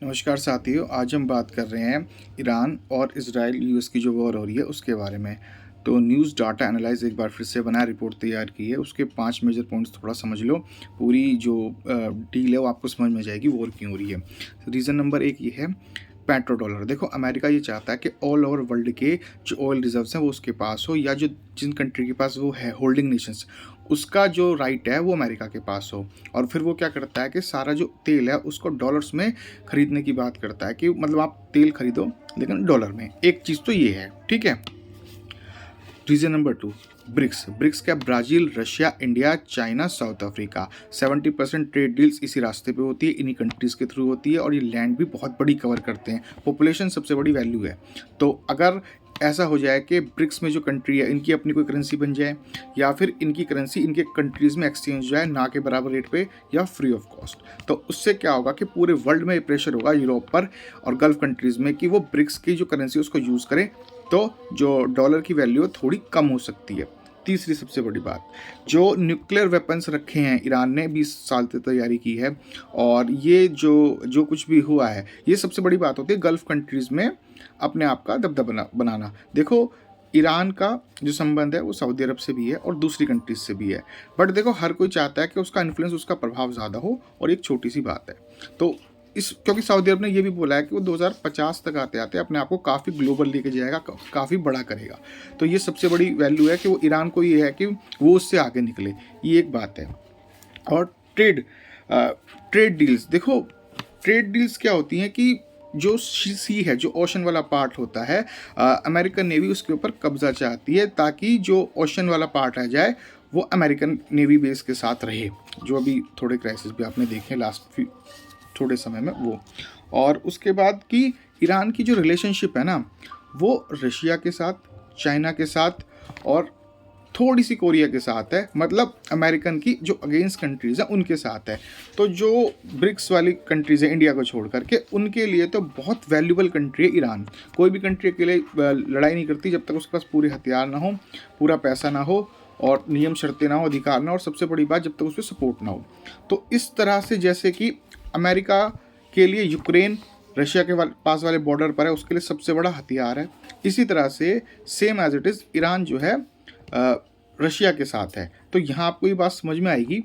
नमस्कार साथियों, आज हम बात कर रहे हैं ईरान और इजराइल यूएस की जो वॉर हो रही है उसके बारे में। तो न्यूज़ डाटा एनालाइज एक बार फिर से बना रिपोर्ट तैयार की है, उसके 5 मेजर पॉइंट्स थोड़ा समझ लो। पूरी जो डील है वो आपको समझ में जाएगी वॉर क्यों हो रही है। रीज़न नंबर 1 ये है पेट्रो डॉलर। देखो, अमेरिका ये चाहता है कि ऑल ओवर वर्ल्ड के जो ऑयल रिजर्व्स हैं वो उसके पास हो, या जो जिन कंट्री के पास वो है होल्डिंग नेशंस, उसका जो राइट है वो अमेरिका के पास हो। और फिर वो क्या करता है कि सारा जो तेल है उसको डॉलर्स में खरीदने की बात करता है कि मतलब आप तेल खरीदो लेकिन डॉलर में। एक चीज़ तो ये है, ठीक है। रीजन नंबर 2, ब्रिक्स क्या? Brazil, Russia, India, China, south Africa. 70% trade deals इसी रास्ते पे होती है, इन्हीं कंट्रीज़ के थ्रू होती है, और ये लैंड भी बहुत बड़ी कवर करते हैं। पॉपुलेशन सबसे बड़ी वैल्यू है। तो अगर ऐसा हो जाए कि ब्रिक्स में जो कंट्री है इनकी अपनी कोई करेंसी बन जाए, या फिर इनकी करेंसी इनके कंट्रीज़ में एक्सचेंज हो जाए ना के बराबर रेट पे या फ्री ऑफ कॉस्ट, तो उससे क्या होगा कि पूरे वर्ल्ड में प्रेशर होगा यूरोप पर और गल्फ कंट्रीज़ में कि वो ब्रिक्स की जो करेंसी है उसको यूज़ करें, तो जो डॉलर की वैल्यू थोड़ी कम हो सकती है। तीसरी सबसे बड़ी बात, जो न्यूक्लियर वेपन्स रखे हैं ईरान ने 20 साल से तैयारी की है, और ये जो जो कुछ भी हुआ है, ये सबसे बड़ी बात होती है गल्फ कंट्रीज़ में अपने आप का दबदबा बनाना। देखो, ईरान का जो संबंध है वो सऊदी अरब से भी है और दूसरी कंट्रीज से भी है, बट देखो हर कोई चाहता है कि उसका इन्फ्लुएंस, उसका प्रभाव ज़्यादा हो, और एक छोटी सी बात है तो क्योंकि सऊदी अरब ने ये भी बोला है कि वो 2050 तक आते आते अपने आप को काफ़ी ग्लोबल लेके जाएगा, काफ़ी बड़ा करेगा। तो ये सबसे बड़ी वैल्यू है कि वो ईरान को ये है कि वो उससे आगे निकले, ये एक बात है। और ट्रेड डील्स, देखो ट्रेड डील्स क्या होती हैं कि जो सी है, जो ओशन वाला पार्ट होता है, अमेरिकन नेवी उसके ऊपर कब्जा चाहती है ताकि जो ओशन वाला पार्ट आ जाए वो अमेरिकन नेवी बेस के साथ रहे, जो अभी थोड़े क्राइसिस भी आपने देखे लास्ट थोड़े समय में वो। और उसके बाद कि ईरान की जो रिलेशनशिप है ना वो रशिया के साथ, चाइना के साथ और थोड़ी सी कोरिया के साथ है, मतलब अमेरिकन की जो अगेंस्ट कंट्रीज़ हैं उनके साथ है। तो जो ब्रिक्स वाली कंट्रीज़ हैं इंडिया को छोड़ करके, उनके लिए तो बहुत वैल्यूबल कंट्री है ईरान। कोई भी कंट्री अकेले लड़ाई नहीं करती जब तक उसके पास पूरे हथियार ना हो, पूरा पैसा ना हो, और नियम शर्तें ना हो, अधिकार ना हो, और सबसे बड़ी बात जब तक उस पर सपोर्ट ना हो। तो इस तरह से जैसे कि अमेरिका के लिए यूक्रेन रशिया के पास वाले बॉर्डर पर है, उसके लिए सबसे बड़ा हथियार है, इसी तरह से same as it is Iran जो है रशिया के साथ है। तो यहाँ आपको ये बात समझ में आएगी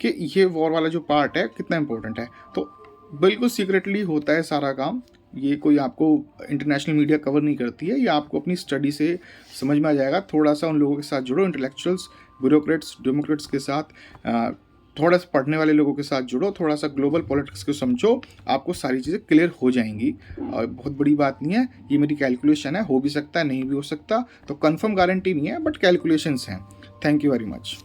कि ये वॉर वाला जो पार्ट है कितना इंपॉर्टेंट है। तो बिल्कुल सीक्रेटली होता है सारा काम, ये कोई आपको इंटरनेशनल मीडिया कवर नहीं करती है, ये आपको अपनी स्टडी से समझ में आ जाएगा। थोड़ा सा उन लोगों के साथ जुड़ो, इंटेलेक्चुअल्स, ब्यूरोक्रेट्स, डेमोक्रेट्स के साथ, थोड़ा सा पढ़ने वाले लोगों के साथ जुड़ो, थोड़ा सा ग्लोबल पॉलिटिक्स को समझो, आपको सारी चीज़ें क्लियर हो जाएंगी। और बहुत बड़ी बात नहीं है, ये मेरी कैलकुलेशन है, हो भी सकता है नहीं भी हो सकता, तो कंफर्म गारंटी नहीं है, बट कैलकुलेशंस हैं। Thank you very much.